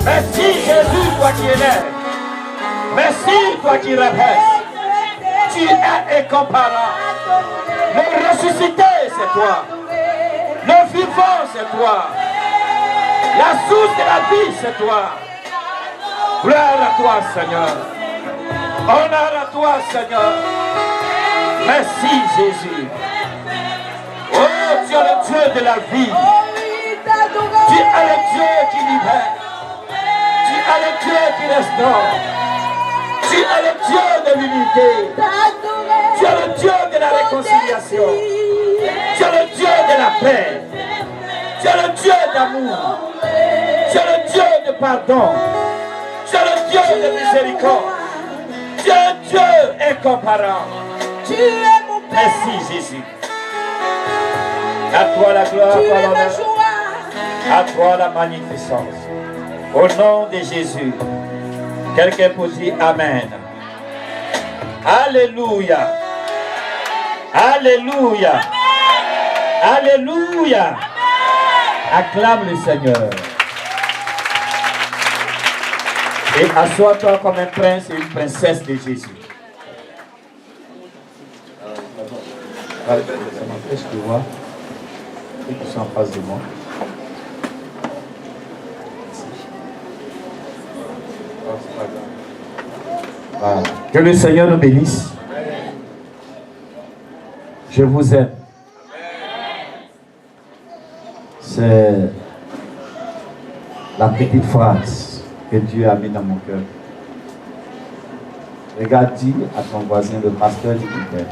Merci Jésus, toi qui es là. Merci toi qui rêves. Tu es incomparable. Le ressuscité, c'est toi. Le vivant, c'est toi. La source de la vie, c'est toi. Gloire à toi, Seigneur. Honneur à toi, Seigneur. Merci, Jésus. Oh, tu es le Dieu de la vie. Tu es le Dieu qui libère. Tu es le Dieu qui restaure. Tu es le Dieu de l'unité. Tu es le Dieu de la réconciliation. Tu es le Dieu de la paix. Tu es le Dieu d'amour. Tu es le Dieu de pardon. Tu es le Dieu de miséricorde. Tu es un Dieu incomparable. Merci Jésus. À toi la gloire, à toi l'honneur. À toi la magnificence. Au nom de Jésus. Quelqu'un peut dire Amen. Alléluia. Alléluia. Alléluia. Acclame le Seigneur. Et assois-toi comme un prince et une princesse de Jésus. Ça m'empêche de voir ceux qui sont en face de moi. Voilà. Que le Seigneur nous bénisse. Je vous aime. C'est la petite phrase que Dieu a mis dans mon cœur. Regarde, dis à ton voisin, le pasteur du t'aime.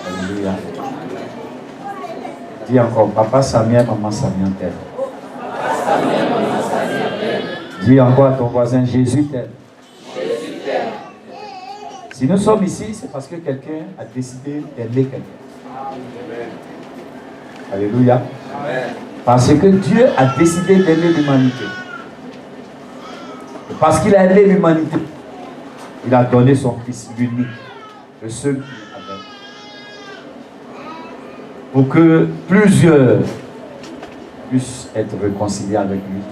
Alléluia. Dis encore, papa Samuel, maman Samuel t'aime. Dis encore à ton voisin, Jésus t'aime. Si nous sommes ici, c'est parce que quelqu'un a décidé d'aimer quelqu'un. Alléluia. Parce que Dieu a décidé d'aimer l'humanité. Parce qu'il a aimé l'humanité, il a donné son Fils unique, le seul qu'il avait. Pour que plusieurs puissent être réconciliés avec lui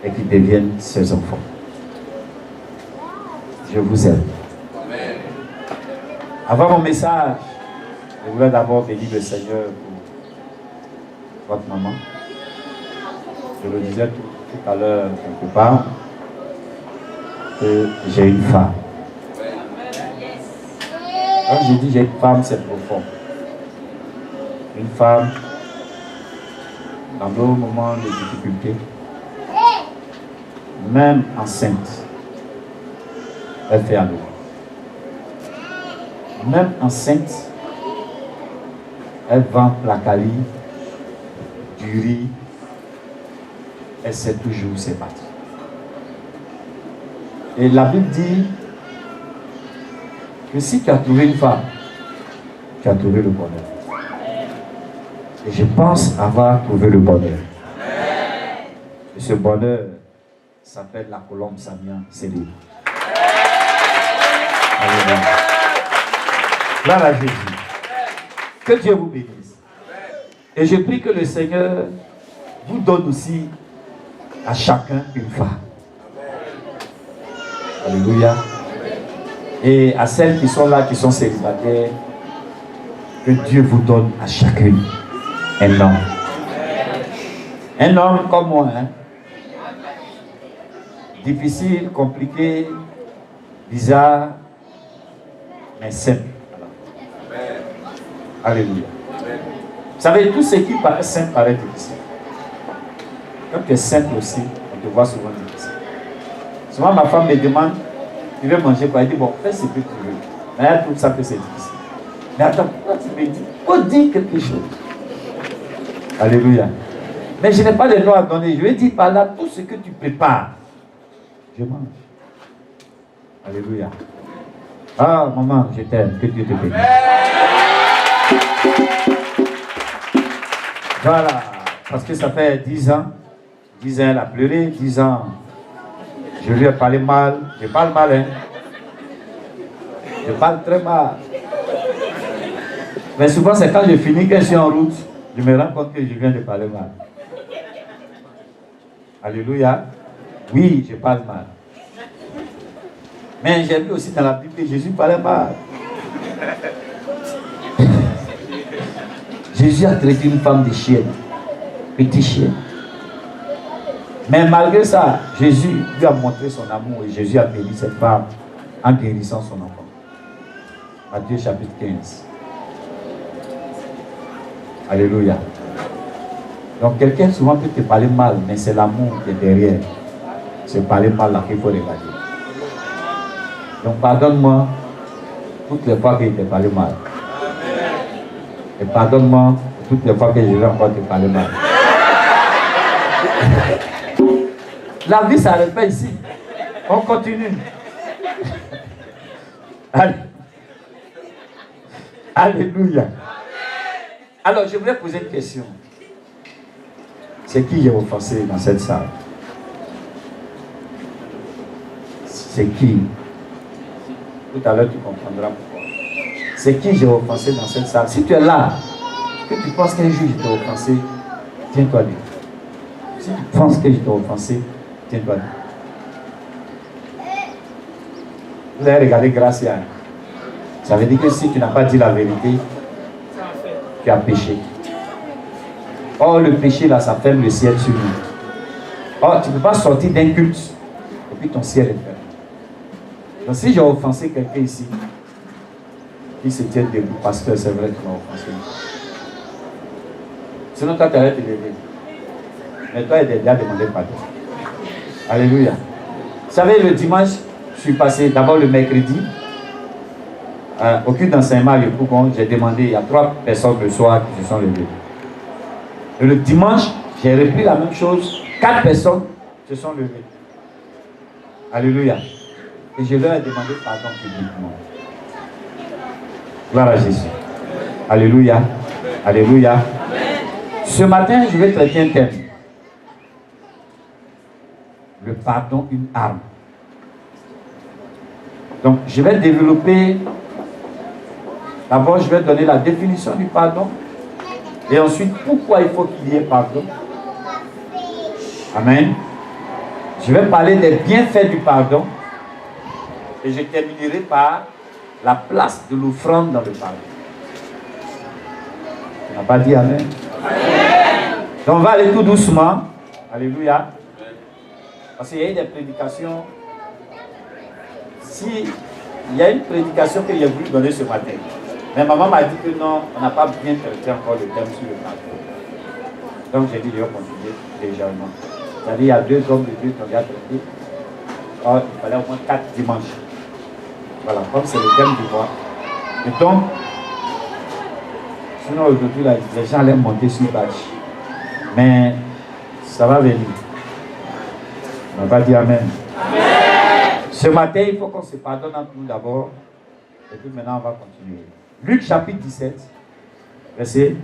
et qu'ils deviennent ses enfants. Je vous aime. Avant mon message, je voulais d'abord bénir le Seigneur pour votre maman. Je le disais tout à l'heure quelque part que j'ai une femme. Quand je dis j'ai une femme, c'est profond. Une femme, dans nos moments de difficulté, même enceinte, elle fait à nous. Même enceinte, elle vend placali, du riz, elle sait toujours où c'est parti. Et la Bible dit que si tu as trouvé une femme, tu as trouvé le bonheur. Et je pense avoir trouvé le bonheur. Et ce bonheur s'appelle la colombe Samia Céline. Alléluia. Gloire à Jésus. Que Dieu vous bénisse. Et je prie que le Seigneur vous donne aussi à chacun une femme. Alléluia. Et à celles qui sont là, qui sont célibataires, que Dieu vous donne à chacune un homme. Un homme comme moi. Hein? Difficile, compliqué, bizarre, mais simple. Alléluia. Vous savez, tout ce qui paraît simple paraît difficile. Quand tu es simple aussi, on te voit souvent difficile. Souvent, ma femme me demande, tu veux manger quoi? Elle dit, bon, fais ce que tu veux. Mais elle trouve ça que c'est difficile. Mais attends, pourquoi tu me dis? Faut dire quelque chose. Alléluia. Mais je n'ai pas de nom à donner. Je vais dire par là, tout ce que tu prépares, je mange. Alléluia. Ah, maman, je t'aime. Que Dieu te bénisse. Voilà. Parce que ça fait 10 ans. 10 ans, elle a pleuré. 10 ans, je lui ai parlé mal. Je parle mal, hein. Je parle très mal. Mais souvent, c'est quand je finis que je suis en route. Je me rends compte que je viens de parler mal. Alléluia. Oui, je parle mal. Mais j'ai vu aussi dans la Bible que Jésus parlait mal. Jésus a traité une femme de chienne. Petit chien. Mais malgré ça, Jésus lui a montré son amour et Jésus a béni cette femme en guérissant son enfant. Matthieu chapitre 15. Alléluia. Donc quelqu'un souvent peut te parler mal, mais c'est l'amour qui est derrière. C'est parler mal là qu'il faut regarder. Donc pardonne-moi toutes les fois que je t'ai parlé mal. Et pardonne-moi toutes les fois que je vais encore te parler mal. La vie ne s'arrête pas ici. On continue. Alléluia. Alors, je voulais poser une question. C'est qui j'ai offensé dans cette salle? C'est qui? Tout à l'heure, tu comprendras pourquoi. C'est qui j'ai offensé dans cette salle? Si tu es là, que tu penses qu'un jour je t'ai offensé, tiens-toi libre. Si tu penses que je t'ai offensé, tiens-toi libre. Vous avez regardé Gracia. Ça veut dire que si tu n'as pas dit la vérité, tu as péché. Or, le péché là, ça ferme le ciel sur nous. Or, tu ne peux pas sortir d'un culte et puis ton ciel est fermé. Donc, si j'ai offensé quelqu'un ici, qui se tient debout, pasteur, c'est vrai que tu m'as offensé. Sinon, toi, tu allais te lever. Mais toi, il a déjà demandé pardon. Alléluia. Vous savez, le dimanche, je suis passé d'abord le mercredi. Au culte d'enseignement à Yopougon, j'ai demandé, il y a 3 personnes le soir qui se sont levées. Et le dimanche, j'ai repris la même chose, 4 personnes se sont levées. Alléluia. Et je leur ai demandé pardon publiquement. Gloire à Jésus. Alléluia. Alléluia. Ce matin, je vais traiter un thème. Le pardon, une arme. Donc, je vais développer. D'abord, je vais donner la définition du pardon. Et ensuite, pourquoi il faut qu'il y ait pardon. Amen. Je vais parler des bienfaits du pardon. Et je terminerai par la place de l'offrande dans le pardon. On n'a pas dit amen. Donc, on va aller tout doucement. Alléluia. Parce qu'il y a eu des prédications. Si il y a une prédication que j'ai voulu donner ce matin. Mais maman m'a dit que non, on n'a pas bien traité encore le thème sur le pardon. Donc j'ai dit, je vais continuer légèrement. C'est-à-dire, il y a 2 hommes de Dieu qui ont déjà traité. Or, il fallait au moins 4 dimanches. Voilà, comme c'est le thème du mois. Et donc, sinon aujourd'hui, les gens allaient monter sur le bâche. Mais ça va venir. On va dire amen. Amen. Ce matin, il faut qu'on se pardonne entre nous d'abord. Et puis maintenant, on va continuer. Luc chapitre 17, verset.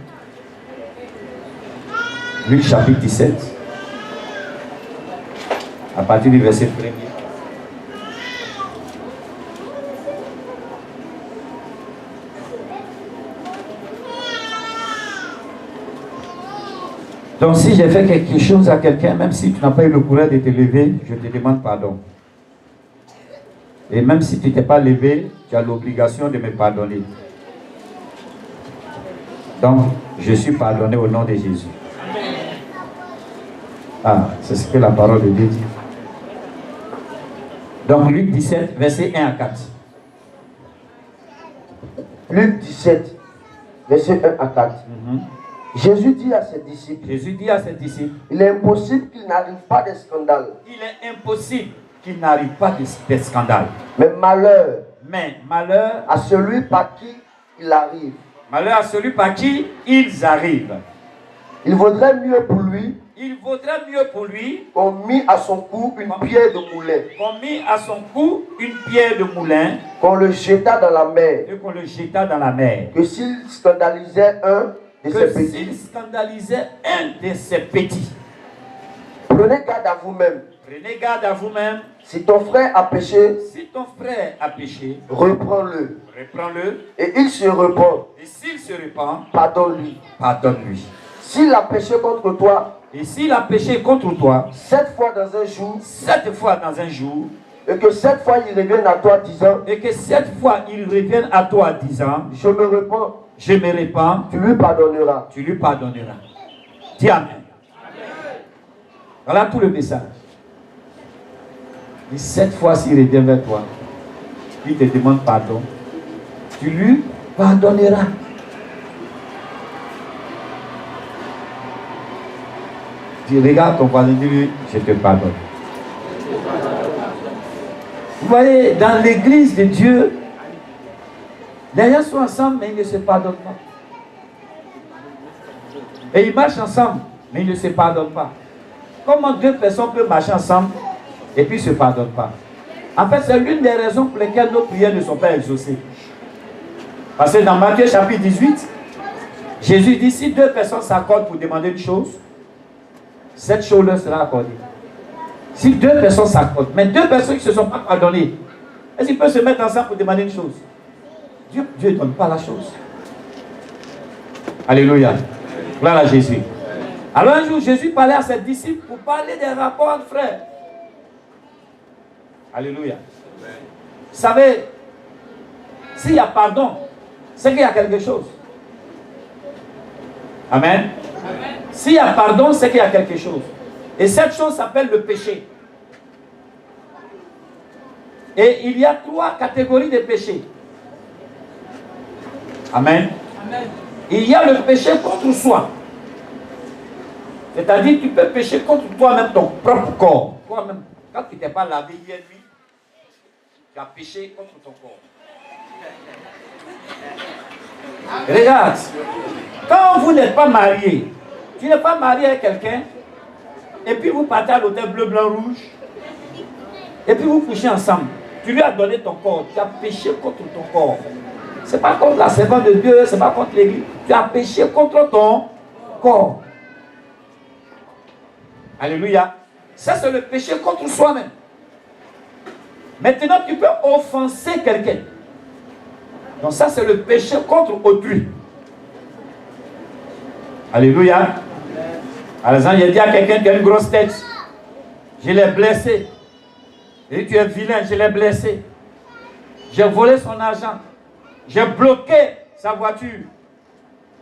Luc chapitre 17, à partir du verset 1er. Donc si j'ai fait quelque chose à quelqu'un, même si tu n'as pas eu le courage de te lever, je te demande pardon. Et même si tu ne t'es pas levé, tu as l'obligation de me pardonner. Donc, je suis pardonné au nom de Jésus. Ah, c'est ce que la parole de Dieu dit. Donc, Luc 17, verset 1 à 4. Luc 17, verset 1 à 4. Jésus dit à ses disciples, il est impossible qu'il n'arrive pas de scandale. Il est impossible qu'il n'arrive pas de scandale. Mais malheur à celui par qui il arrive. Malheur à celui par qui ils arrivent. Il vaudrait mieux pour lui qu'on mit à son cou une pierre de moulin. Qu'on le jetât dans la mer. Que s'il scandalisait un de ses petits. Prenez garde à vous-même. Si ton frère a péché, reprends-le. Et s'il se repent, pardonne-lui. S'il a péché contre toi, et s'il a péché contre toi, 7 fois dans un jour, 7 fois dans un jour, et que 7 fois il revienne à toi disant, et que 7 fois il revienne à toi disant, je me répands, tu lui pardonneras. Dis Amen. Voilà tout le message. Et 7 fois s'il revient vers toi, il te demande pardon, tu lui pardonneras. Tu regardes ton voisin, dis-lui, je te pardonne. Vous voyez, dans l'église de Dieu, les gens sont ensemble, mais ils ne se pardonnent pas. Et ils marchent ensemble, mais ils ne se pardonnent pas. Comment 2 personnes peuvent marcher ensemble et puis ne se pardonnent pas? En fait, c'est l'une des raisons pour lesquelles nos prières ne sont pas exaucées. Parce que dans Matthieu chapitre 18, Jésus dit, si 2 personnes s'accordent pour demander une chose, cette chose leur sera accordée. Si 2 personnes s'accordent, mais 2 personnes qui ne se sont pas pardonnées, est-ce qu'ils peuvent se mettre ensemble pour demander une chose? Dieu ne donne pas la chose. Alléluia. Gloire à Jésus. Alors un jour, Jésus parlait à ses disciples pour parler des rapports entre frères. Alléluia. Vous savez, s'il y a pardon, c'est qu'il y a quelque chose. Amen. S'il y a pardon, c'est qu'il y a quelque chose. Et cette chose s'appelle le péché. Et il y a 3 catégories de péchés. Amen. Il y a le péché contre soi. C'est-à-dire tu peux pécher contre toi-même, ton propre corps. Toi-même, quand tu ne t'es pas lavé hier nuit, tu as péché contre ton corps. Regarde, quand vous n'êtes pas marié, tu n'es pas marié avec quelqu'un, et puis vous partez à l'hôtel bleu, blanc, rouge, et puis vous couchez ensemble. Tu lui as donné ton corps, tu as péché contre ton corps. Ce n'est pas contre la servante de Dieu, ce n'est pas contre l'église. Tu as péché contre ton corps. Alléluia. Ça, c'est le péché contre soi-même. Maintenant, tu peux offenser quelqu'un. Donc ça, c'est le péché contre autrui. Alléluia. Par exemple, il dit à quelqu'un qui a une grosse tête, je l'ai blessé. Et tu es vilain, je l'ai blessé. J'ai volé son argent. J'ai bloqué sa voiture.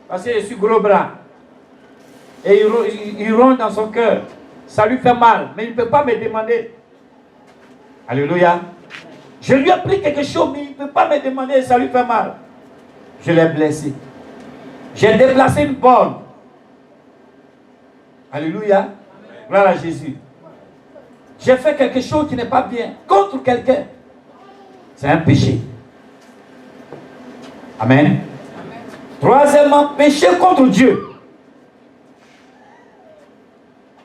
Parce que je suis gros bras. Et il ronge dans son cœur. Ça lui fait mal. Mais il ne peut pas me demander. Alléluia. Je lui ai pris quelque chose, mais il ne peut pas me demander. Ça lui fait mal. Je l'ai blessé. J'ai déplacé une borne. Alléluia. Gloire à Jésus. J'ai fait quelque chose qui n'est pas bien contre quelqu'un. C'est un péché. Amen. Troisièmement, péché contre Dieu.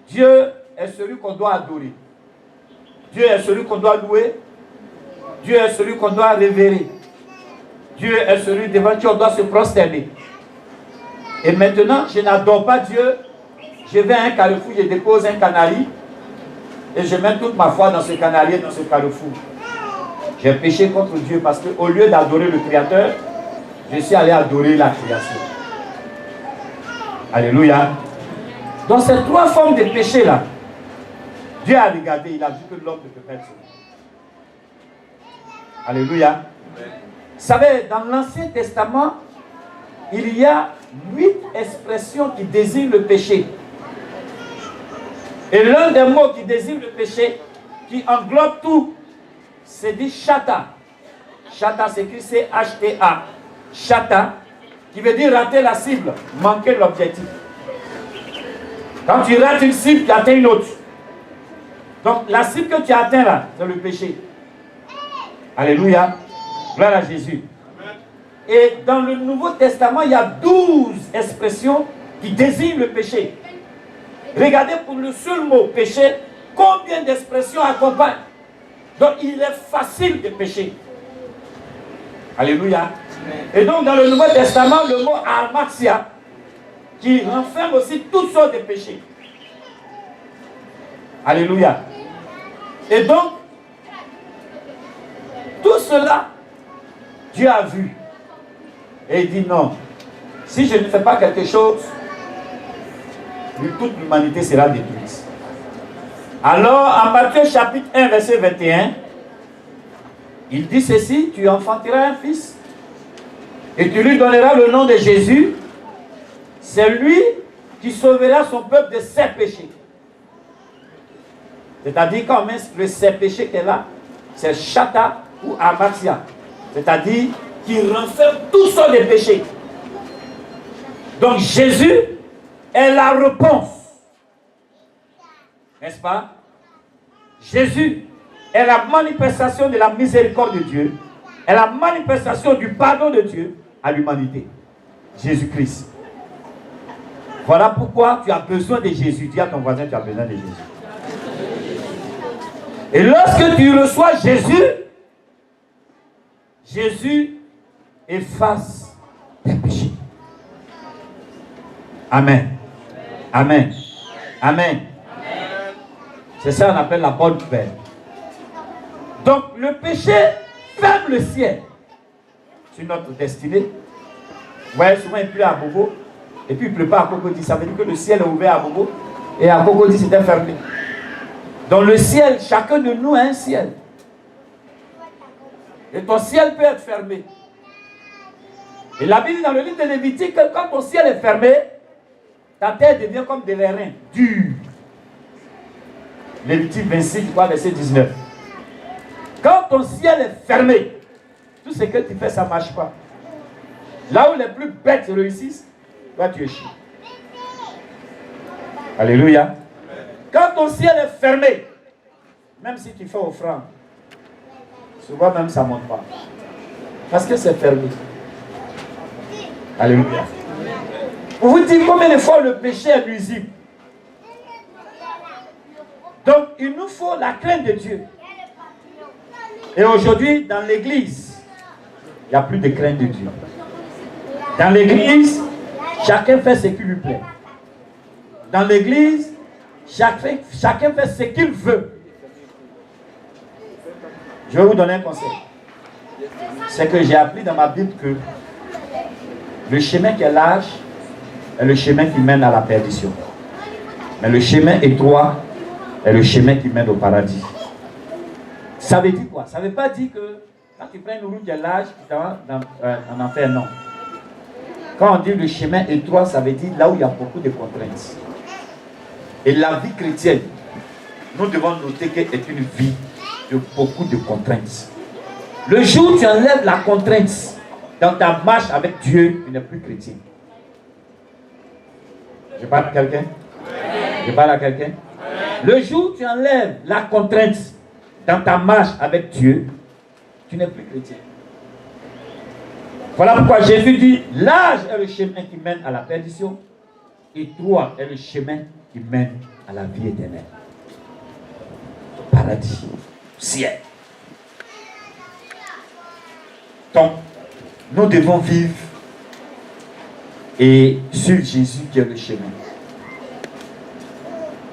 Dieu est celui qu'on doit adorer. Dieu est celui qu'on doit louer. Dieu est celui qu'on doit révérer. Dieu est celui devant qui on doit se prosterner. Et maintenant, je n'adore pas Dieu. Je vais à un carrefour, je dépose un canari. Et je mets toute ma foi dans ce canari, dans ce carrefour. J'ai péché contre Dieu parce qu'au lieu d'adorer le Créateur, je suis allé adorer la création. Alléluia. Dans ces 3 formes de péché là, Dieu a regardé, il a vu que l'homme ne peut pas être sauvé. Alléluia. Vous savez, dans l'Ancien Testament, il y a 8 expressions qui désignent le péché. Et l'un des mots qui désigne le péché, qui englobe tout, c'est dit chata. Chata s'écrit C-H-T-A. Chata, qui veut dire rater la cible, manquer l'objectif. Quand tu rates une cible, tu atteins une autre. Donc la cible que tu atteins là, c'est le péché. Alléluia. Gloire à Jésus. Et dans le Nouveau Testament, il y a 12 expressions qui désignent le péché. Regardez pour le seul mot péché, combien d'expressions accompagnent. Donc il est facile de pécher. Alléluia. Et donc dans le Nouveau Testament, le mot armatia, qui renferme aussi toutes sortes de péchés. Alléluia. Et donc, tout cela, Dieu a vu. Et il dit non, si je ne fais pas quelque chose, toute l'humanité sera détruite. Alors, en Matthieu chapitre 1, verset 21, il dit ceci, tu enfanteras un fils et tu lui donneras le nom de Jésus. C'est lui qui sauvera son peuple de ses péchés. C'est-à-dire quand même le ses péchés qu'elle a, c'est Chata ou Amaxia. C'est-à-dire qu'il renferme tout son des péchés. Donc Jésus est la réponse. N'est-ce pas? Jésus est la manifestation de la miséricorde de Dieu, est la manifestation du pardon de Dieu à l'humanité. Jésus-Christ. Voilà pourquoi tu as besoin de Jésus. Dis à ton voisin, tu as besoin de Jésus. Et lorsque tu reçois Jésus, Jésus efface tes péchés. Amen. Amen. Amen. C'est ça qu'on appelle la bonne nouvelle. Donc le péché ferme le ciel sur notre destinée. Vous voyez, souvent il pleut à Bobo et puis il ne pleut pas à Cocody. Ça veut dire que le ciel est ouvert à Bobo et à Cocody c'était fermé. Dans le ciel, chacun de nous a un ciel. Et ton ciel peut être fermé. Et la Bible dit dans le livre de Lévitique que quand ton ciel est fermé, ta terre devient comme de l'airain, dur. Lévitique 26, verset 19. Quand ton ciel est fermé, tout ce que tu fais, ça ne marche pas. Là où les plus bêtes réussissent, toi tu es chier. Alléluia. Quand ton ciel est fermé, même si tu fais offrande, souvent même ça ne monte pas. Parce que c'est fermé. Alléluia. Pour vous dire combien de fois le péché est nuisible. Donc il nous faut la crainte de Dieu. Et aujourd'hui, dans l'église, il n'y a plus de crainte de Dieu. Dans l'église, chacun fait ce qui lui plaît. Dans l'église, chacun fait ce qu'il veut. Je vais vous donner un conseil. C'est que j'ai appris dans ma Bible que le chemin qui est large est le chemin qui mène à la perdition. Mais le chemin étroit est le chemin qui mène au paradis. Ça veut dire quoi? Ça ne veut pas dire que quand tu prends une route qui est large, tu vas en enfer, non. Quand on dit le chemin étroit, ça veut dire là où il y a beaucoup de contraintes. Et la vie chrétienne, nous devons noter qu'elle est une vie de beaucoup de contraintes. Le jour où tu enlèves la contrainte dans ta marche avec Dieu, tu n'es plus chrétien. Je parle à quelqu'un? Je parle à quelqu'un? Le jour où tu enlèves la contrainte dans ta marche avec Dieu, tu n'es plus chrétien. Voilà pourquoi Jésus dit, large est le chemin qui mène à la perdition, étroit est le chemin qui mène à la vie éternelle. Paradis, ciel. Donc, nous devons vivre et sur Jésus qui est le chemin.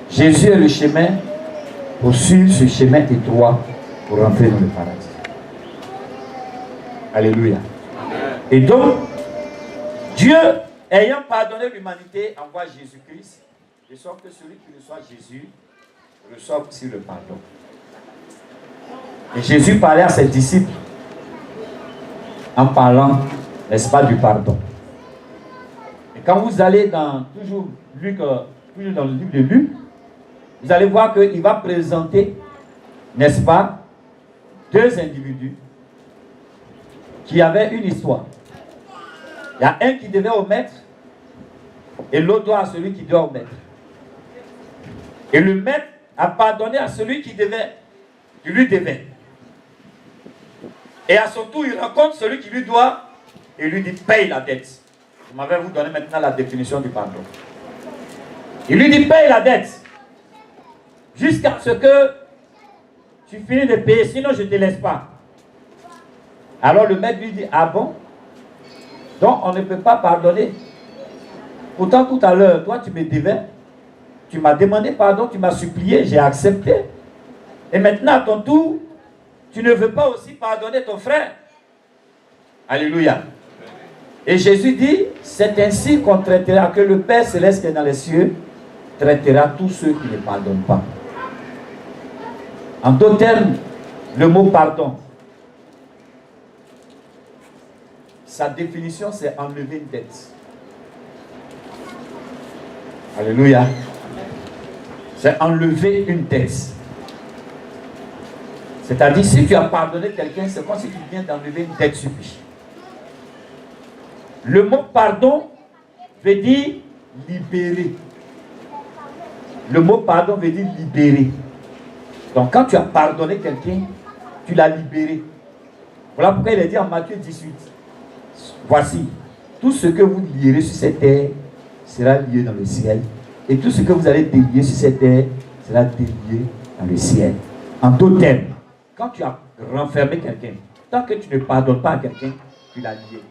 Jésus est le chemin pour suivre ce chemin étroit pour rentrer dans le paradis. Alléluia. Et donc, Dieu, ayant pardonné l'humanité, envoie Jésus-Christ, de sorte que celui qui reçoit Jésus reçoit aussi le pardon. Et Jésus parlait à ses disciples en parlant, n'est-ce pas, du pardon. Et quand vous allez dans, toujours dans le livre de Luc, vous allez voir qu'il va présenter, n'est-ce pas, deux individus qui avaient une histoire. Il y a un qui devait au maître et l'autre doit à celui qui doit au maître. Et le maître a pardonné à celui qui lui devait. Et à son tour, il rencontre celui qui lui doit et lui dit paye la dette. Je m'avais vous donner maintenant la définition du pardon. Il lui dit paye la dette jusqu'à ce que tu finisses de payer, sinon je ne te laisse pas. Alors le maître lui dit ah bon? Donc on ne peut pas pardonner. Pourtant tout à l'heure, toi tu me devais, tu m'as demandé pardon, tu m'as supplié, j'ai accepté. Et maintenant à ton tour, tu ne veux pas aussi pardonner ton frère. Alléluia. Et Jésus dit, c'est ainsi qu'on traitera que le Père céleste qui est dans les cieux traitera tous ceux qui ne pardonnent pas. En d'autres termes, le mot pardon, sa définition, c'est enlever une dette. Alléluia. C'est enlever une dette. C'est-à-dire, si tu as pardonné quelqu'un, c'est comme si tu viens d'enlever une dette sur lui. Le mot pardon veut dire libérer. Le mot pardon veut dire libérer. Donc, quand tu as pardonné quelqu'un, tu l'as libéré. Voilà pourquoi il est dit en Matthieu 18. Voici, tout ce que vous lierez sur cette terre sera lié dans le ciel. Et tout ce que vous allez délier sur cette terre sera délié dans le ciel. En d'autres termes, quand tu as renfermé quelqu'un, tant que tu ne pardonnes pas à quelqu'un, tu l'as lié.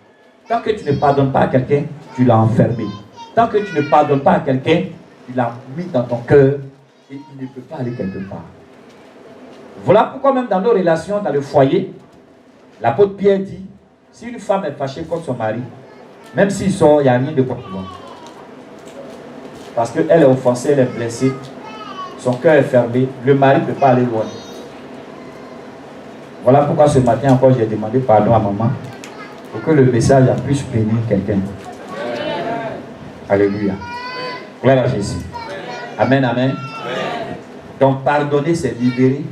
Tant que tu ne pardonnes pas à quelqu'un, tu l'as enfermé. Tant que tu ne pardonnes pas à quelqu'un, tu l'as mis dans ton cœur et il ne peut pas aller quelque part. Voilà pourquoi même dans nos relations, dans le foyer, l'apôtre Pierre dit, si une femme est fâchée contre son mari, même s'il sort, il n'y a rien de bon. Parce qu'elle est offensée, elle est blessée, son cœur est fermé, le mari ne peut pas aller loin. Voilà pourquoi ce matin encore j'ai demandé pardon à maman pour que le message puisse bénir quelqu'un. Alléluia. Gloire à Jésus. Amen, amen. Donc pardonner, c'est libérer.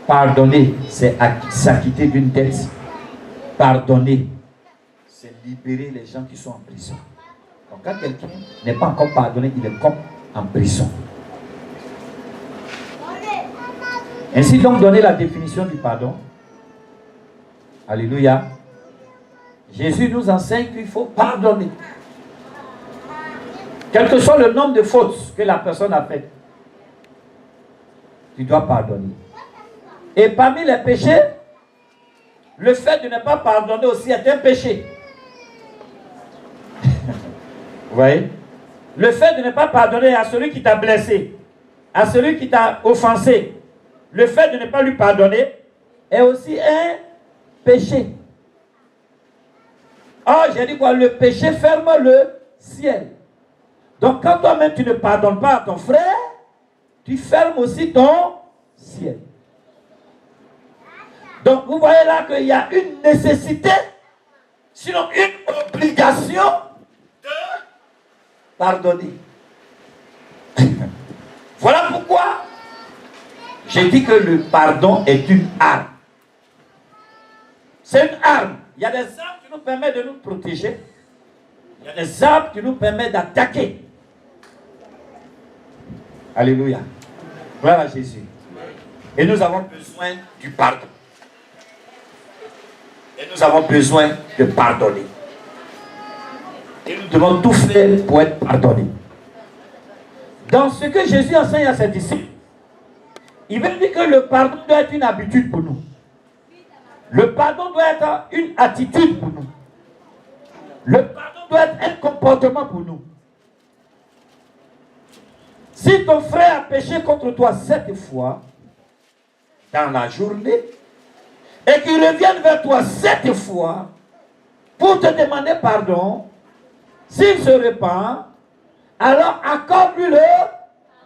Pardonner, c'est s'acquitter d'une dette. Pardonner, c'est libérer les gens qui sont en prison. Donc quand quelqu'un n'est pas encore pardonné, il est comme en prison. Ainsi donc donner la définition du pardon. Alléluia. Jésus nous enseigne qu'il faut pardonner. Quel que soit le nombre de fautes que la personne a faites, tu dois pardonner. Et parmi les péchés, le fait de ne pas pardonner aussi est un péché. Vous voyez? Le fait de ne pas pardonner à celui qui t'a blessé, à celui qui t'a offensé, le fait de ne pas lui pardonner est aussi un péché. Or, j'ai dit quoi? Le péché ferme le ciel. Donc, quand toi-même tu ne pardonnes pas à ton frère, tu fermes aussi ton ciel. Donc, vous voyez là qu'il y a une nécessité, sinon une obligation de pardonner. Voilà pourquoi j'ai dit que le pardon est une arme. C'est une arme. Il y a des armes qui nous permettent de nous protéger. Il y a des armes qui nous permettent d'attaquer. Alléluia. Gloire à Jésus. Et nous avons besoin du pardon. Et nous avons besoin de pardonner. Et nous devons tout faire pour être pardonnés. Dans ce que Jésus enseigne à ses disciples, il veut dire que le pardon doit être une habitude pour nous. Le pardon doit être une attitude pour nous. Le pardon doit être un comportement pour nous. Si ton frère a péché contre toi 7 fois dans la journée et qu'il revienne vers toi 7 fois pour te demander pardon, s'il se repent, alors accorde-lui le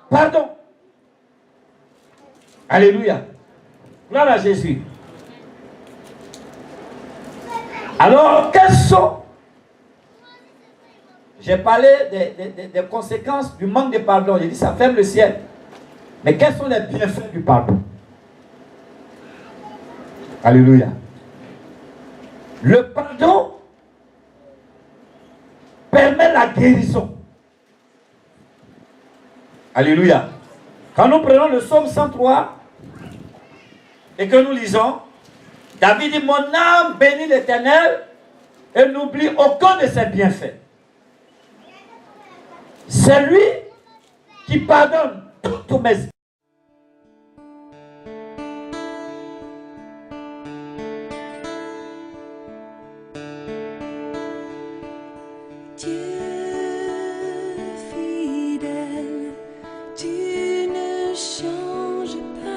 pardon. Alléluia. Gloire à Jésus. Alors, quelles sont... J'ai parlé des conséquences du manque de pardon. J'ai dit ça ferme le ciel. Mais quels sont les bienfaits du pardon? Alléluia. Le pardon permet la guérison. Alléluia. Quand nous prenons le psaume 103 et que nous lisons, David dit, mon âme bénit l'Éternel et n'oublie aucun de ses bienfaits. C'est lui qui pardonne toutes mes... change pas.